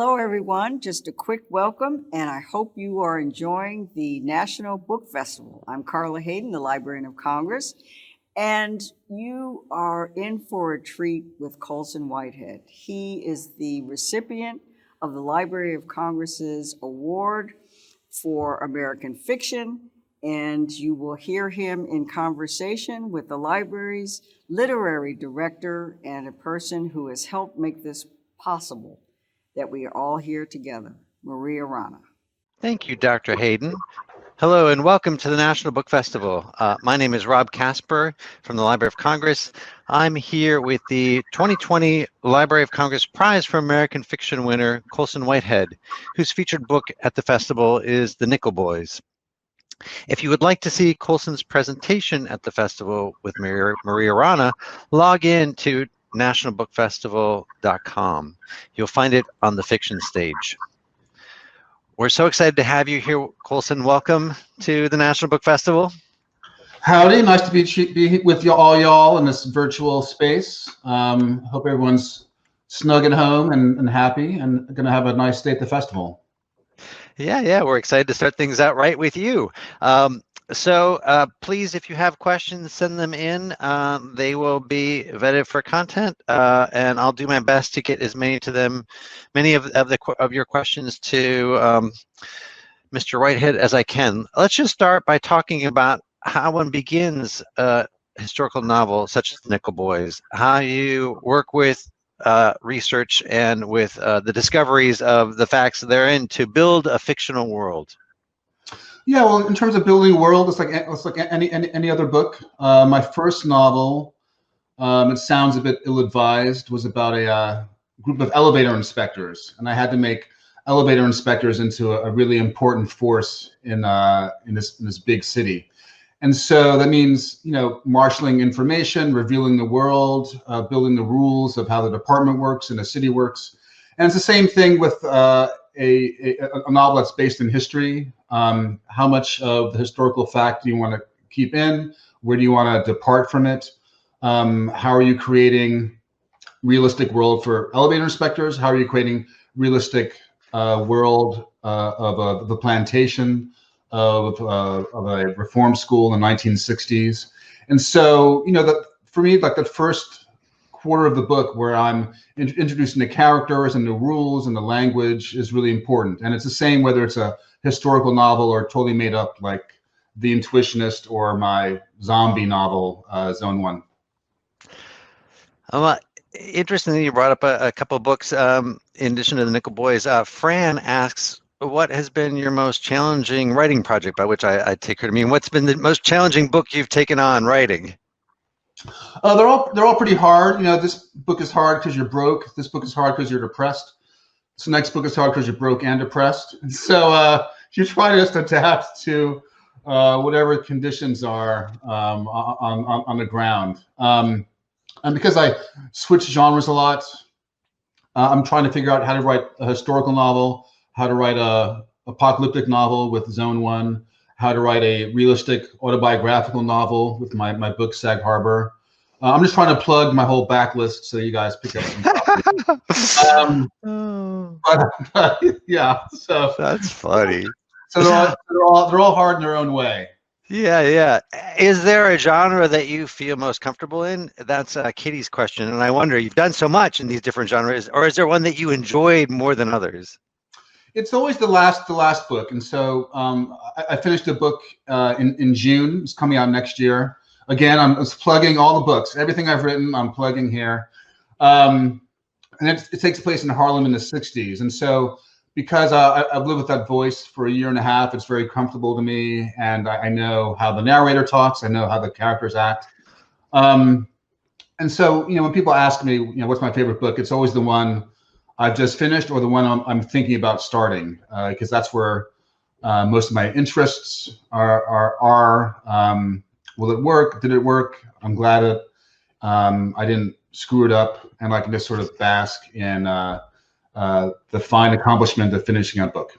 Hello, everyone. Just a quick welcome, and I hope you are enjoying the National Book Festival. I'm Carla Hayden, the Librarian of Congress, and you are in for a treat with Colson Whitehead. He is the recipient of the Library of Congress's Award for American Fiction, and you will hear him in conversation with the library's literary director and a person who has helped make this possible, that we are all here together, Maria Rana. Thank you, Dr. Hayden. Hello and welcome to the National Book Festival. My name is Rob Casper from the Library of Congress. I'm here with the 2020 Library of Congress Prize for American Fiction winner, Colson Whitehead, whose featured book at the festival is The Nickel Boys. If you would like to see Colson's presentation at the festival with Maria Rana, log in to nationalbookfestival.com. You'll find it on the fiction stage. We're so excited to have you here, Colson. Welcome to the National Book Festival. Howdy, nice to be with all y'all in this virtual space. Hope everyone's snug at home and happy and gonna have a nice day at the festival. Yeah, we're excited to start things out right with you. Please, if you have questions, send them in. They will be vetted for content, and I'll do my best to get as many of your questions to Mr. Whitehead as I can. Let's just start by talking about how one begins a historical novel such as Nickel Boys, how you work with research and with the discoveries of the facts therein to build a fictional world. Yeah, well, in terms of building a world, it's like any other book. My first novel, it sounds a bit ill-advised, was about a group of elevator inspectors, and I had to make elevator inspectors into a really important force in this big city. And so that means, marshaling information, revealing the world, building the rules of how the department works and the city works. And it's the same thing with a novel that's based in history. How much of the historical fact do you want to keep in? Where do you want to depart from it? How are you creating realistic world for elevator inspectors? How are you creating realistic world of the plantation, of a reform school in the 1960s? And so, for me, like the first quarter of the book where I'm introducing the characters and the rules and the language is really important. And it's the same whether it's a historical novel or totally made up like The Intuitionist or my zombie novel, Zone 1. Interestingly, you brought up a couple of books in addition to the Nickel Boys. Fran asks, what has been your most challenging writing project, by which I take her to mean what's been the most challenging book you've taken on writing? They're all pretty hard. This book is hard because you're broke. This book is hard because you're depressed. This next book is hard because you're broke and depressed. And so you try to just adapt to whatever conditions are on the ground. And because I switch genres a lot, I'm trying to figure out how to write a historical novel, how to write a apocalyptic novel with Zone 1, how to write a realistic autobiographical novel with my book, Sag Harbor. I'm just trying to plug my whole backlist so you guys pick up some copies. Yeah, so that's funny. So they're all hard in their own way. Yeah. Is there a genre that you feel most comfortable in? That's Katie's question, and I wonder, you've done so much in these different genres, or is there one that you enjoyed more than others? It's always the last book, and so I finished a book in June. It's coming out next year. Again, I'm plugging all the books, everything I've written. I'm plugging here, and it takes place in Harlem in the '60s. And so, because I've lived with that voice for a year and a half, it's very comfortable to me, and I know how the narrator talks. I know how the characters act. And so, when people ask me, what's my favorite book, it's always the one I've just finished or the one I'm thinking about starting, because that's where most of my interests are. Will it work? Did it work? I'm glad I didn't screw it up, and I can just sort of bask in the fine accomplishment of finishing a book.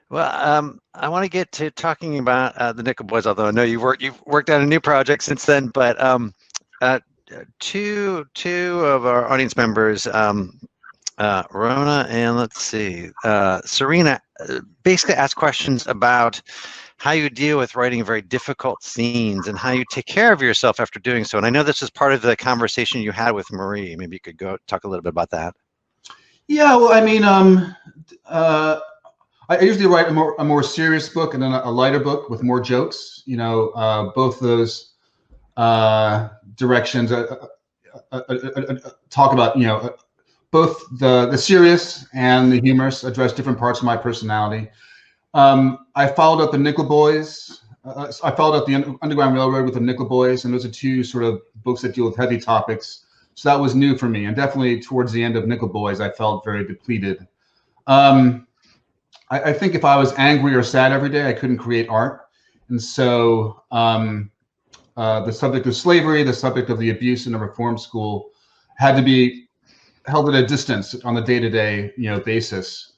Well, I want to get to talking about the Nickel Boys, although I know you've worked on a new project since then. But two of our audience members Rona, and let's see, Serena basically asked questions about how you deal with writing very difficult scenes and how you take care of yourself after doing so. And I know this is part of the conversation you had with Marie. Maybe you could go talk a little bit about that. Yeah, well, I mean, I usually write a more serious book and then a lighter book with more jokes. You know, both those directions talk about, you know, both the serious and the humorous address different parts of my personality. I followed up the Nickel Boys. I followed up the Underground Railroad with the Nickel Boys, and those are two sort of books that deal with heavy topics. So that was new for me, and definitely towards the end of Nickel Boys, I felt very depleted. I think if I was angry or sad every day, I couldn't create art, and so the subject of slavery, the subject of the abuse in a reform school, had to be held at a distance on the day-to-day, you know, basis.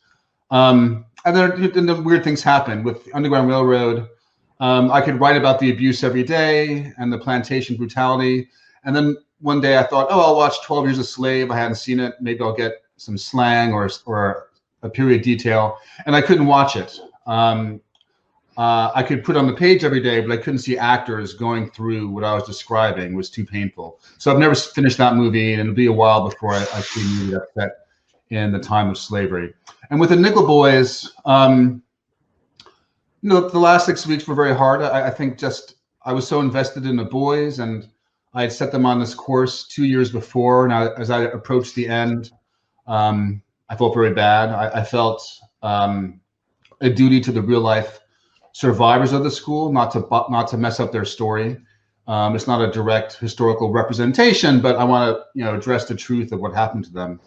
And then weird things happen with Underground Railroad. I could write about the abuse every day and the plantation brutality. And then one day I thought, oh, I'll watch 12 Years a Slave. I hadn't seen it. Maybe I'll get some slang or a period detail. And I couldn't watch it. I could put on the page every day, but I couldn't see actors going through what I was describing. It was too painful. So I've never finished that movie, and it'll be a while before I see a movie that's set in the time of slavery. And with the Nickel Boys, you know, the last 6 weeks were very hard. I think just I was so invested in the boys, and I had set them on this course 2 years before. And as I approached the end, I felt very bad. I felt a duty to the real life survivors of the school, not to mess up their story. It's not a direct historical representation, but I want to, you know, address the truth of what happened to them.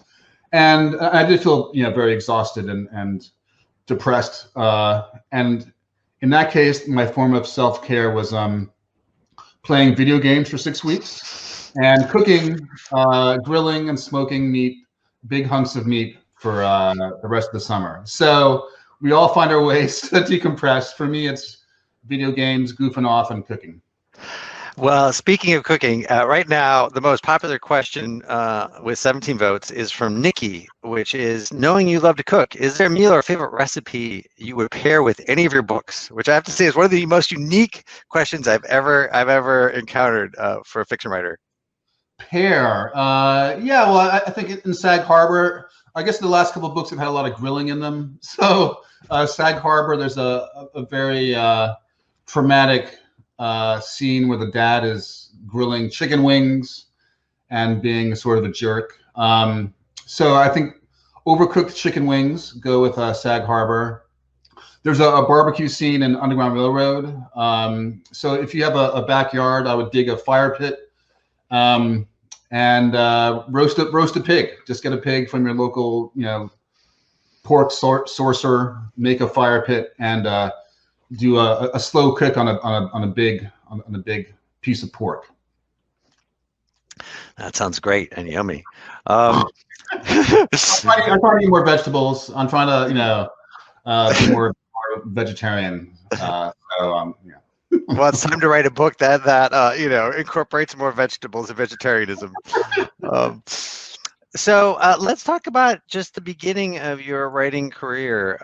And I did feel, you know, very exhausted and depressed. And in that case, my form of self-care was playing video games for 6 weeks and cooking, grilling and smoking meat, big hunks of meat for the rest of the summer. So we all find our ways to decompress. For me, it's video games, goofing off, and cooking. Well, speaking of cooking, right now, the most popular question with 17 votes is from Nikki, which is, knowing you love to cook, is there a meal or favorite recipe you would pair with any of your books? Which I have to say is one of the most unique questions I've ever encountered for a fiction writer. Pair, yeah. Well, I think in Sag Harbor, I guess the last couple of books have had a lot of grilling in them. So Sag Harbor, there's a very traumatic scene where the dad is grilling chicken wings and being sort of a jerk. So I think overcooked chicken wings go with Sag Harbor. There's a barbecue scene in Underground Railroad. So if you have a backyard, I would dig a fire pit and roast a pig. Just get a pig from your local, you know, pork sorcerer, make a fire pit, and do a slow cook on a big piece of pork. That sounds great and yummy. I'm trying to eat more vegetables. I'm trying to, you know, be more vegetarian. Yeah. Well, it's time to write a book that you know, incorporates more vegetables and vegetarianism. So let's talk about just the beginning of your writing career.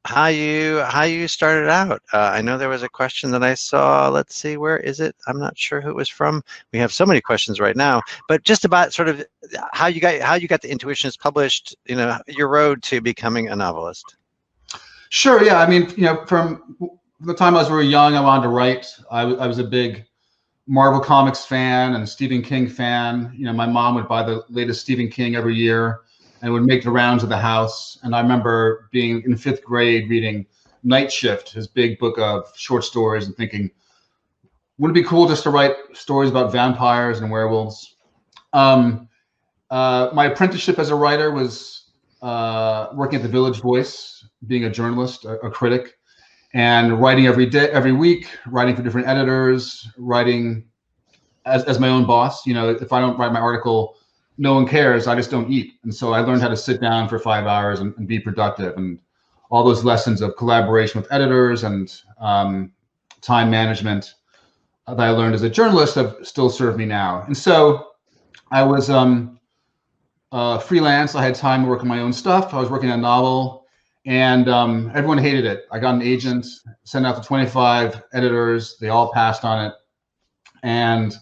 How you started out. I know there was a question that I saw. Let's see, where is it? I'm not sure who it was from. We have so many questions right now, but just about sort of how you got the Intuitions published. You know, your road to becoming a novelist. Sure. Yeah. I mean, you know, from the time I was very young, I wanted to write. I was a big Marvel Comics fan and Stephen King fan. You know, my mom would buy the latest Stephen King every year and would make the rounds of the house. And I remember being in 5th grade reading Night Shift, his big book of short stories, and thinking, wouldn't it be cool just to write stories about vampires and werewolves? My apprenticeship as a writer was working at the Village Voice, being a journalist, a critic, and writing every week, writing for different editors, writing as my own boss. You know, if I don't write my article, no one cares. I just don't eat. And so I learned how to sit down for 5 hours and be productive. And all those lessons of collaboration with editors and time management that I learned as a journalist have still served me now. And so I was freelance. I had time to work on my own stuff. I was working on a novel, and everyone hated it. I got an agent, sent out to 25 editors. They all passed on it, and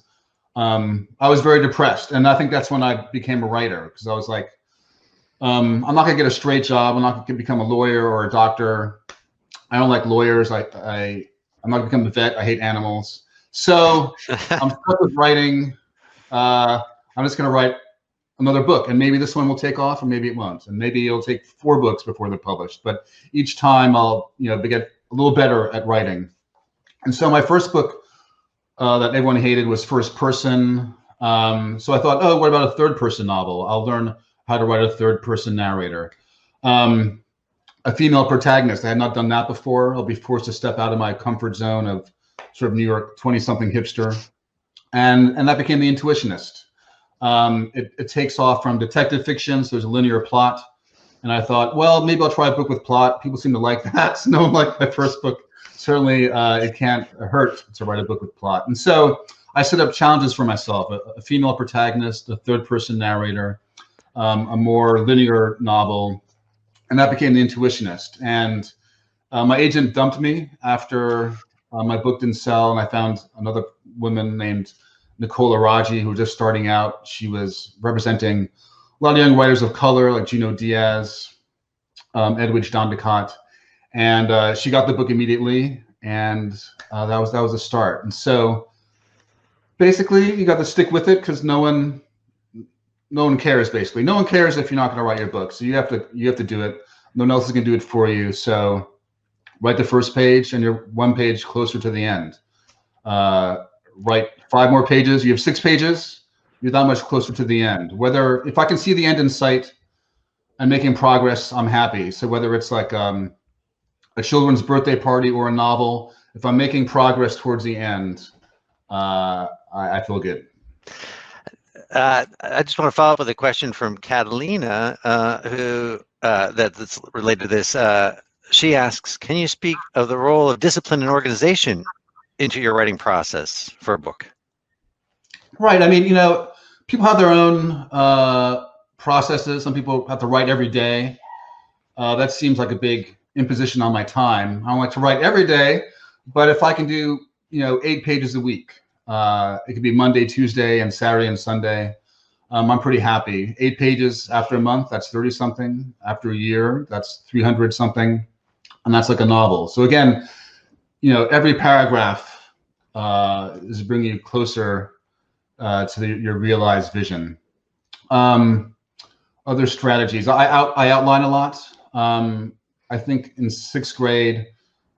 I was very depressed. And I think that's when I became a writer, because I was like, I'm not gonna get a straight job. I'm not gonna become a lawyer or a doctor. I don't like lawyers. I'm not gonna become a vet. I hate animals. So I'm stuck with writing. I'm just gonna write another book, and maybe this one will take off, or maybe it won't, and maybe it'll take 4 books before they're published. But each time I'll, get a little better at writing. And so my first book that everyone hated was first person. So I thought, oh, what about a third person novel? I'll learn how to write a third person narrator. A female protagonist. I had not done that before. I'll be forced to step out of my comfort zone of sort of New York 20-something hipster, and that became The Intuitionist. It takes off from detective fiction, so there's a linear plot. And I thought, well, maybe I'll try a book with plot. People seem to like that. So no one liked my first book. Certainly, it can't hurt to write a book with plot. And so I set up challenges for myself: a female protagonist, a third-person narrator, a more linear novel, and that became The Intuitionist. And my agent dumped me after my book didn't sell, and I found another woman named Nicola Raji, who was just starting out. She was representing a lot of young writers of color like Junot Diaz, Edwidge Dandekot, and she got the book immediately, and that was a start. And so basically, you got to stick with it, because no one cares. Basically, no one cares if you're not going to write your book. So you have to do it. No one else is going to do it for you. So write the first page, and you're 1 page closer to the end. Write 5 more pages. You have 6 pages. You're that much closer to the end. If I can see the end in sight and making progress, I'm happy. So whether it's like a children's birthday party or a novel, if I'm making progress towards the end, I feel good. I just want to follow up with a question from Catalina, who that's related to this. She asks, can you speak of the role of discipline and organization into your writing process for a book? Right. I mean, people have their own processes. Some people have to write every day. That seems like a big imposition on my time. I want to write every day, but if I can do, 8 pages a week, it could be Monday, Tuesday, and Saturday and Sunday, I'm pretty happy. 8 pages after a month, that's 30 something. After a year, that's 300 something. And that's like a novel. So again, every paragraph is bringing you closer to your realized vision. Other strategies. I outline a lot. I think in 6th grade,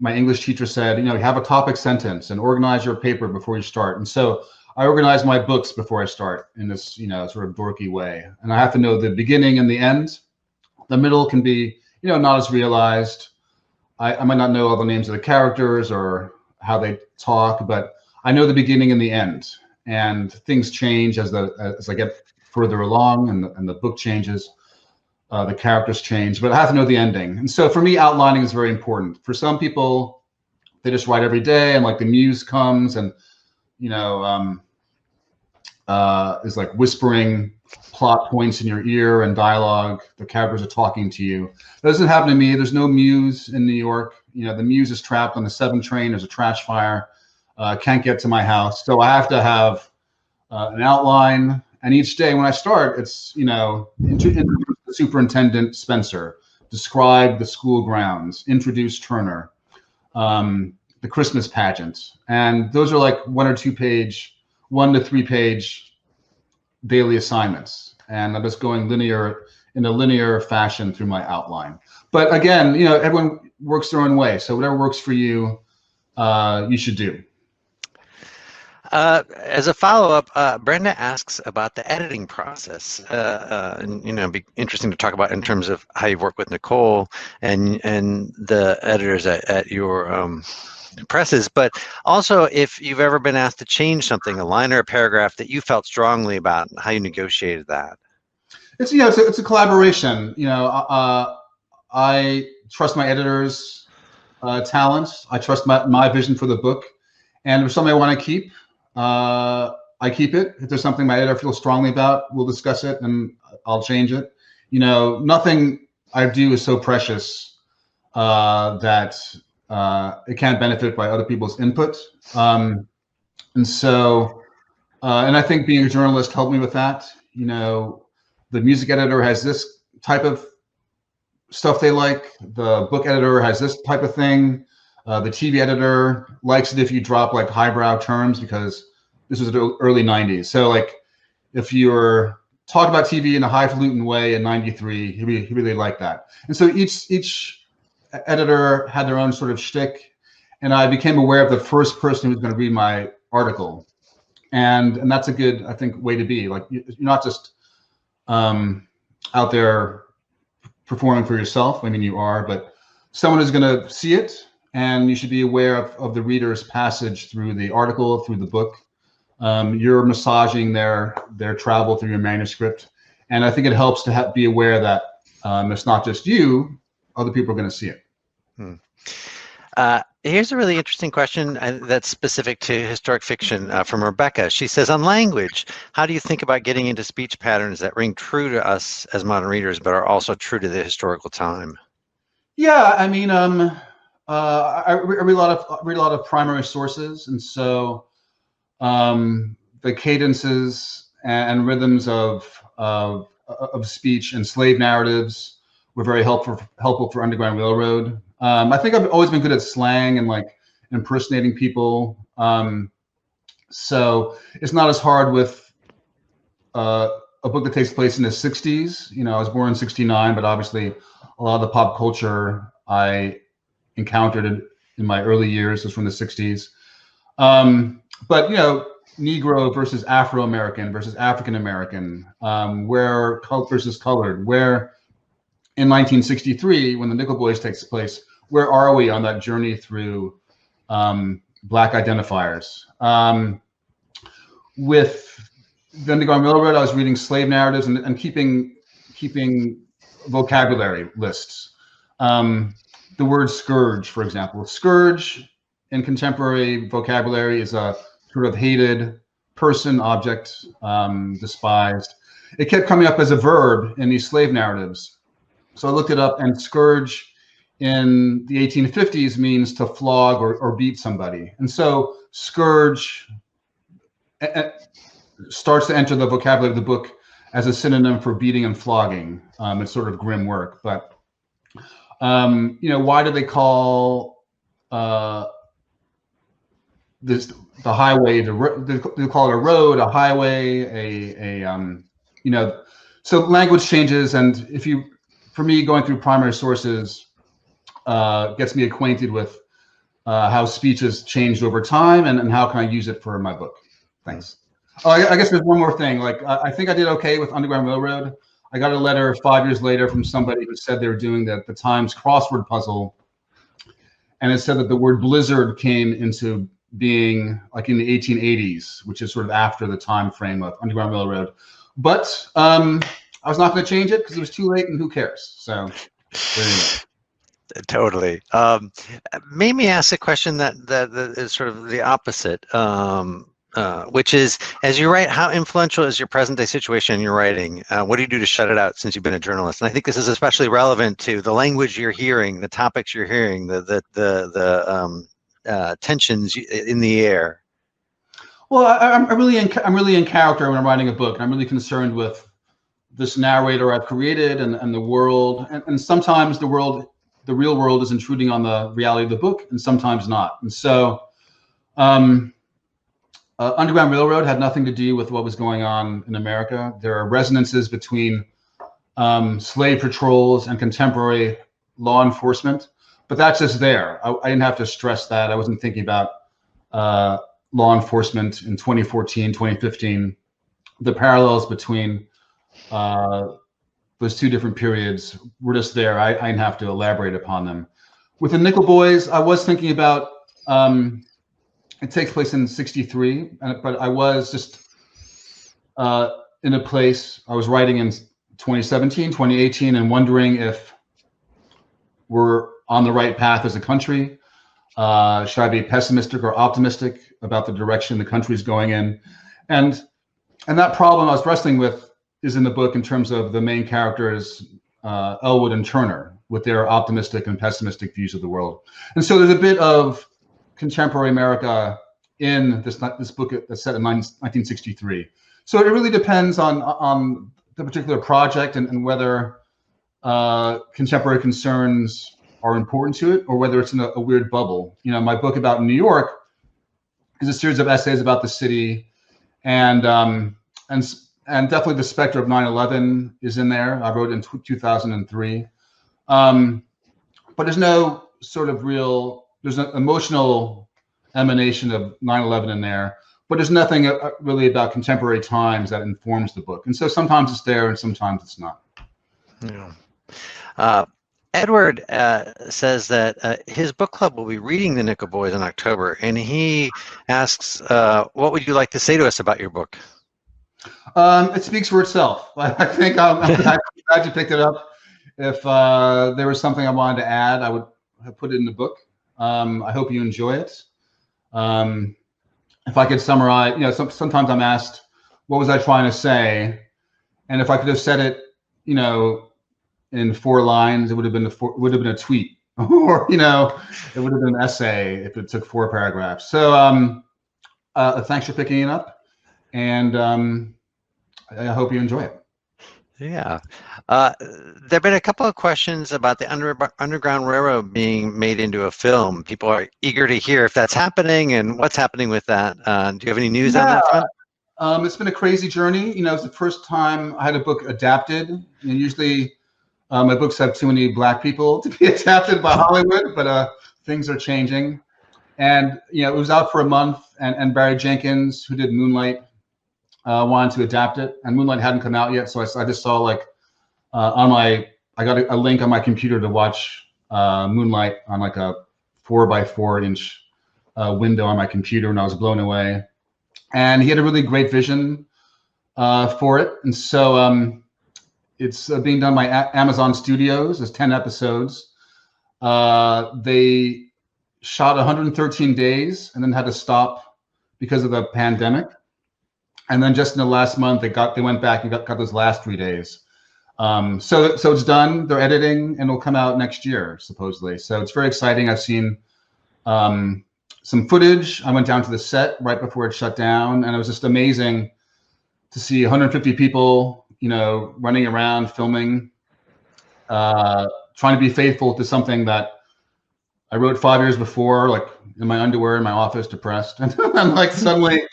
my English teacher said, have a topic sentence and organize your paper before you start. And so I organize my books before I start in this, sort of dorky way. And I have to know the beginning and the end. The middle can be, not as realized. I might not know all the names of the characters or how they talk, but I know the beginning and the end. And things change as I get further along, and the book changes. The characters change, but I have to know the ending. And so for me, outlining is very important. For some people, they just write every day, and like the muse comes and is like whispering plot points in your ear and dialogue. The characters are talking to you. That doesn't happen to me. There's no muse in New York. The muse is trapped on the 7 train. There's a trash fire. Can't get to my house. So I have to have an outline. And each day when I start, it's, introduce the superintendent Spencer, describe the school grounds, introduce Turner, the Christmas pageant. And those are like 1 or 2 page, 1 to 3 page daily assignments. And I'm just going in a linear fashion through my outline. But again, everyone works their own way. So whatever works for you, you should do. As a follow-up, Brenda asks about the editing process, and it'd be interesting to talk about in terms of how you've worked with Nicole and the editors at your presses, but also if you've ever been asked to change something, a line or a paragraph that you felt strongly about, and how you negotiated that. It's it's a collaboration. I trust my editor's talents. I trust my vision for the book, and if something I want to keep, I keep it. If there's something my editor feels strongly about, we'll discuss it and I'll change it. You know, nothing I do is so precious that it can't benefit by other people's input. And so, and I think being a journalist helped me with that. You know, the music editor has this type of stuff they like. The book editor has this type of thing. The TV editor likes it if you drop like highbrow terms, because this was the early 90s. So like if you're talking about TV in a highfalutin way in 93, he really liked that. And so each editor had their own sort of shtick. And I became aware of the first person who was going to read my article. And that's a good, I think, way to be. Like, you're not just out there performing for yourself. I mean, you are, but someone is going to see it, and you should be aware of the reader's passage through the article, through the book. You're massaging their travel through your manuscript, and I think it helps to be aware that it's not just you; other people are going to see it. Here's a really interesting question that's specific to historic fiction from Rebecca. She says, on language, how do you think about getting into speech patterns that ring true to us as modern readers, but are also true to the historical time? Yeah, I mean, I read a lot of primary sources, and so the cadences and rhythms of speech and slave narratives were very helpful for Underground Railroad. I think I've always been good at slang and like impersonating people. So it's not as hard with a book that takes place in the 60s. You know, I was born in 69, but obviously a lot of the pop culture I encountered in my early years was from the 60s. But, you know, Negro versus Afro-American versus African-American, where versus colored, where in 1963, when the Nickel Boys takes place, where are we on that journey through Black identifiers? With the Underground Railroad, I was reading slave narratives and keeping vocabulary lists. The word scourge, for example. Scourge in contemporary vocabulary is a sort of hated person, object, despised. It kept coming up as a verb in these slave narratives. So I looked it up, and scourge in the 1850s means to flog or beat somebody. And so scourge starts to enter the vocabulary of the book as a synonym for beating and flogging. It's sort of grim work, but you know, why do they call the highway, they call it a road, a highway, you know, so language changes. And for me, going through primary sources gets me acquainted with how speech has changed over time, and how can I use it for my book. Thanks. Oh, I guess there's one more thing. Like, I think I did okay with Underground Railroad. I got a letter 5 years later from somebody who said they were doing the Times crossword puzzle, and it said that the word blizzard came into being like in the 1880s, which is sort of after the time frame of Underground Railroad. But I was not going to change it because it was too late, and who cares? So there you go. Totally. Made me ask a question that is sort of the opposite, which is, as you write, how influential is your present day situation in your writing? What do you do to shut it out since you've been a journalist? And I think this is especially relevant to the language you're hearing, the topics you're hearing, the tensions in the air. Well, I'm really in character when I'm writing a book, and I'm really concerned with this narrator I've created and the world, and sometimes the real world is intruding on the reality of the book, and sometimes not. And so Underground Railroad had nothing to do with what was going on in America. There are resonances between slave patrols and contemporary law enforcement, but that's just there. I didn't have to stress that. I wasn't thinking about law enforcement in 2014, 2015. The parallels between those two different periods were just there. I didn't have to elaborate upon them. With the Nickel Boys, I was thinking about, it takes place in '63, but I was just in a place, I was writing in 2017, 2018, and wondering if we're on the right path as a country. Should I be pessimistic or optimistic about the direction the country's going in? And that problem I was wrestling with is in the book in terms of the main characters, Elwood and Turner, with their optimistic and pessimistic views of the world. And so there's a bit of contemporary America in this book that's set in 1963. So it really depends on the particular project and whether contemporary concerns are important to it or whether it's in a weird bubble. You know, my book about New York is a series of essays about the city, and definitely the specter of 9/11 is in there. I wrote it in 2003. But there's no sort of there's an emotional emanation of 9/11 in there, but there's nothing really about contemporary times that informs the book. And so sometimes it's there and sometimes it's not. Yeah. Edward says that his book club will be reading The Nickel Boys in October, and he asks, what would you like to say to us about your book? It speaks for itself. I think I'm glad you picked it up. If there was something I wanted to add, I would have put it in the book. I hope you enjoy it. If I could summarize, you know, sometimes I'm asked, what was I trying to say? And if I could have said it, you know, in 4 lines, it would have been a tweet, or you know, it would have been an essay if it took 4 paragraphs. So thanks for picking it up, and I hope you enjoy it. Yeah. There have been a couple of questions about the Underground Railroad being made into a film. People are eager to hear if that's happening and what's happening with that. Do you have any news on that front? It's been a crazy journey. You know, it's the first time I had a book adapted. And usually my books have too many Black people to be adapted by Hollywood, but things are changing. And, you know, it was out for a month, and Barry Jenkins, who did Moonlight, wanted to adapt it, and Moonlight hadn't come out yet. So I just saw like I got a link on my computer to watch Moonlight on like a 4x4-inch window on my computer, and I was blown away. And he had a really great vision for it. And so it's being done by Amazon Studios. There's 10 episodes. They shot 113 days and then had to stop because of the pandemic. And then just in the last month, they went back and got those last 3 days. So it's done. They're editing, and it'll come out next year, supposedly. So it's very exciting. I've seen some footage. I went down to the set right before it shut down, and it was just amazing to see 150 people, you know, running around filming, trying to be faithful to something that I wrote 5 years before, like in my underwear in my office, depressed, and I'm like suddenly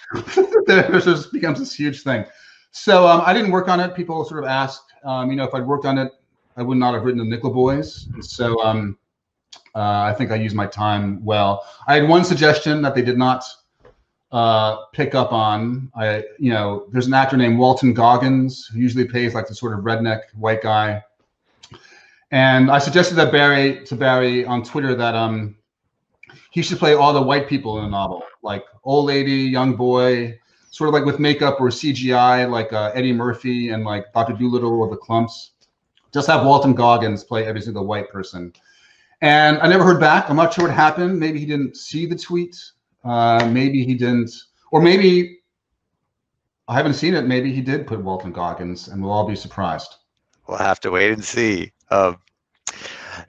this just becomes this huge thing. So I didn't work on it. People sort of asked, you know, if I'd worked on it, I would not have written The Nickel Boys. And so I think I used my time well. I had one suggestion that they did not pick up on. You know, there's an actor named Walton Goggins who usually plays like the sort of redneck white guy. And I suggested that Barry on Twitter that he should play all the white people in a novel, like old lady, young boy, sort of like with makeup or CGI, like Eddie Murphy and like Dr. Dolittle or the Clumps. Just have Walton Goggins play every single white person. And I never heard back. I'm not sure what happened. Maybe he didn't see the tweet. Maybe he didn't, or maybe I haven't seen it. Maybe he did put Walton Goggins, and we'll all be surprised. We'll have to wait and see.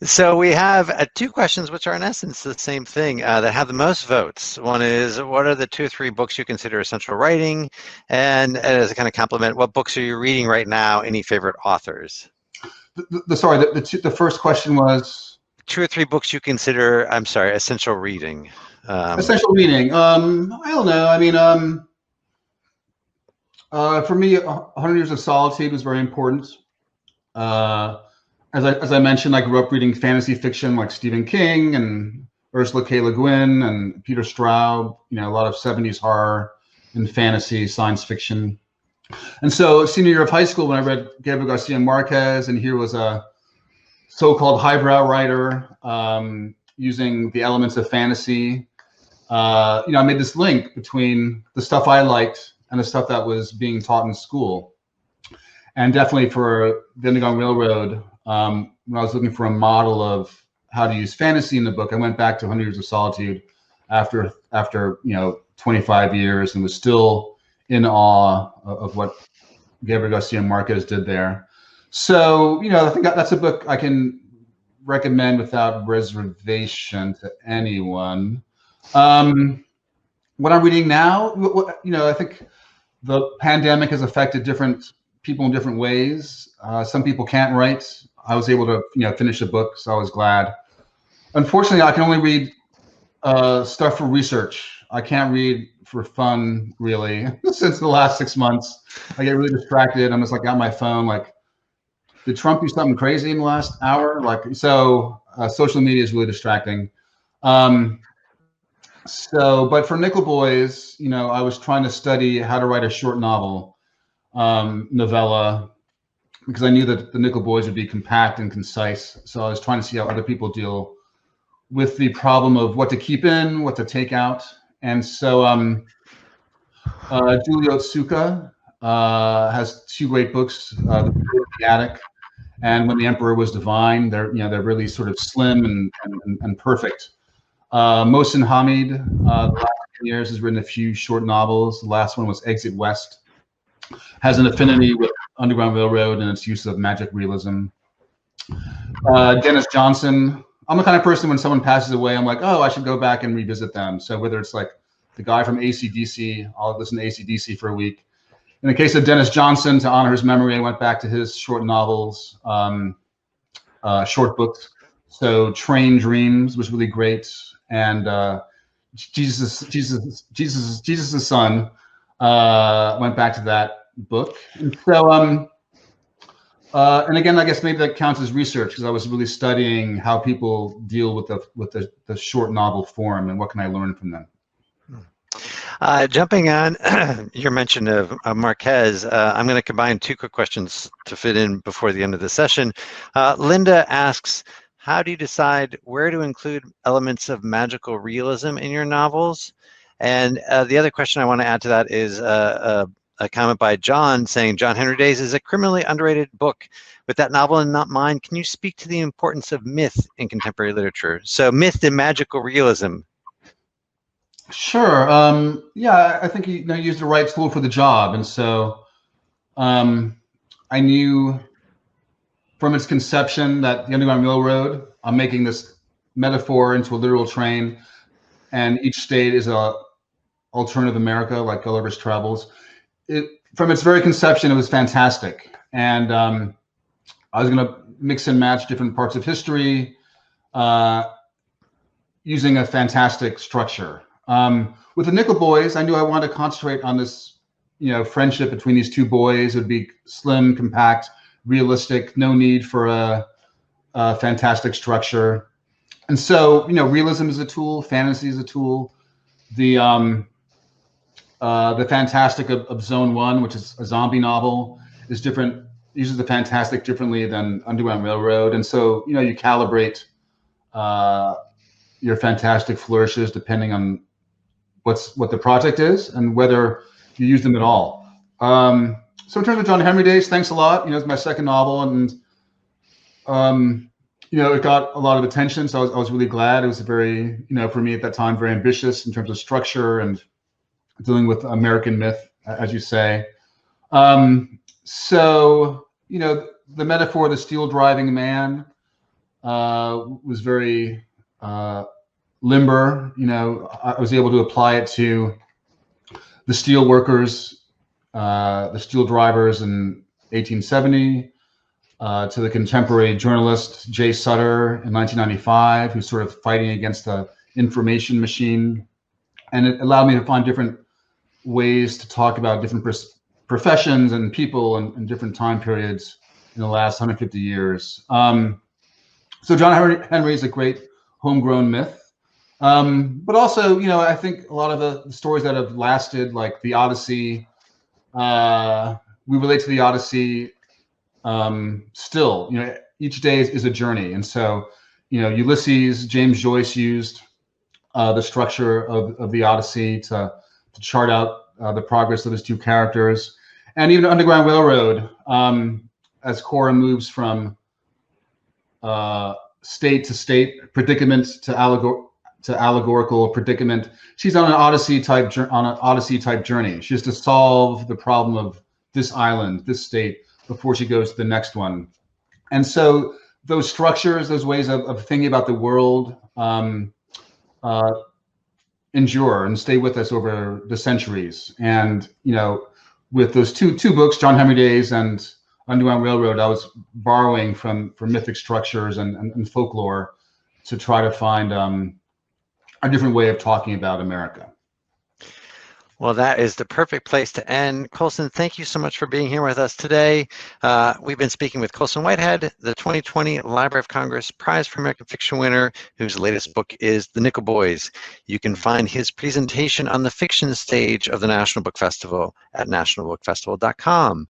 So we have 2 questions, which are in essence the same thing, that have the most votes. One is, what are the 2 or 3 books you consider essential writing? And as a kind of compliment, what books are you reading right now? Any favorite authors? The first question was 2 or 3 books you consider, essential reading. Essential reading. I don't know. I mean, for me, 100 Years of Solitude was very important. As I mentioned, I grew up reading fantasy fiction like Stephen King and Ursula K. Le Guin and Peter Straub. You know, a lot of 70s horror and fantasy, science fiction. And so, senior year of high school, when I read Gabriel Garcia Marquez, and here was a so-called highbrow writer using the elements of fantasy. You know, I made this link between the stuff I liked and the stuff that was being taught in school. And definitely for the Underground Railroad, when I was looking for a model of how to use fantasy in the book, I went back to 100 Years of Solitude after you know 25 years, and was still in awe of what Gabriel Garcia Marquez did there. So, I think that's a book I can recommend without reservation to anyone. What I'm reading now, I think the pandemic has affected different people in different ways. Some people can't write. I was able to, finish a book, so I was glad. Unfortunately, I can only read stuff for research. I can't read for fun, really. Since the last 6 months, I get really distracted. I'm just like on my phone, like, did Trump do something crazy in the last hour? Social media is really distracting. But for Nickel Boys, I was trying to study how to write a short novel, novella, because I knew that the Nickel Boys would be compact and concise. So I was trying to see how other people deal with the problem of what to keep in, what to take out. And so Julie Otsuka has two great books, The Attic and When the Emperor Was Divine. They're really sort of slim and perfect. Mohsin Hamid, the last 10 years, has written a few short novels. The last one was Exit West. Has an affinity with Underground Railroad and its use of magic realism. Dennis Johnson. I'm the kind of person when someone passes away, I'm like, oh, I should go back and revisit them. So whether it's like the guy from AC/DC, I'll listen to AC/DC for a week. In the case of Dennis Johnson, to honor his memory, I went back to his short novels, short books. So Train Dreams was really great. And Jesus' Son, went back to that book. And so, and again, I guess maybe that counts as research because I was really studying how people deal with the short novel form and what can I learn from them. Jumping on your mention of Marquez, I'm going to combine two quick questions to fit in before the end of the session. Linda asks, how do you decide where to include elements of magical realism in your novels? And the other question I want to add to that is a comment by John saying, John Henry Days is a criminally underrated book. With that novel in mind, can you speak to the importance of myth in contemporary literature? So myth and magical realism. Sure. Yeah, I think you used the right tool for the job. And so I knew from its conception that the Underground Railroad, I'm making this metaphor into a literal train, and each state is a alternative America, like Gulliver's Travels. From its very conception, it was fantastic. And I was going to mix and match different parts of history using a fantastic structure. With the Nickel Boys, I knew I wanted to concentrate on this, friendship between these two boys. It would be slim, compact, realistic, no need for a fantastic structure. And so, realism is a tool, fantasy is a tool. The fantastic of Zone 1, which is a zombie novel, is different, uses the fantastic differently than Underground Railroad. And so, you calibrate your fantastic flourishes depending on what the project is and whether you use them at all. So in terms of John Henry Days, thanks a lot. It's my second novel, and it got a lot of attention. So I was really glad. It was very, for me at that time, very ambitious in terms of structure and dealing with American myth, as you say. So the metaphor of the steel driving man was very limber. I was able to apply it to the steel workers, the steel drivers in 1870, to the contemporary journalist Jay Sutter in 1995, who's sort of fighting against the information machine. And it allowed me to find different ways to talk about different professions and people and different time periods in the last 150 years. So John Henry is a great homegrown myth. But also, I think a lot of the stories that have lasted, like the Odyssey, we relate to the Odyssey still. Each day is a journey. And so, Ulysses, James Joyce used the structure of the Odyssey to chart out the progress of his two characters. And even Underground Railroad, as Cora moves from state to state, predicament to to allegorical predicament. She's on an Odyssey type journey. She has to solve the problem of this island, this state, before she goes to the next one. And so those structures, those ways of thinking about the world, endure and stay with us over the centuries. And with those two books, John Henry Days and Underground Railroad, I was borrowing from mythic structures and folklore to try to find a different way of talking about America. Well, that is the perfect place to end. Colson, thank you so much for being here with us today. We've been speaking with Colson Whitehead, the 2020 Library of Congress Prize for American Fiction winner, whose latest book is The Nickel Boys. You can find his presentation on the fiction stage of the National Book Festival at nationalbookfestival.com.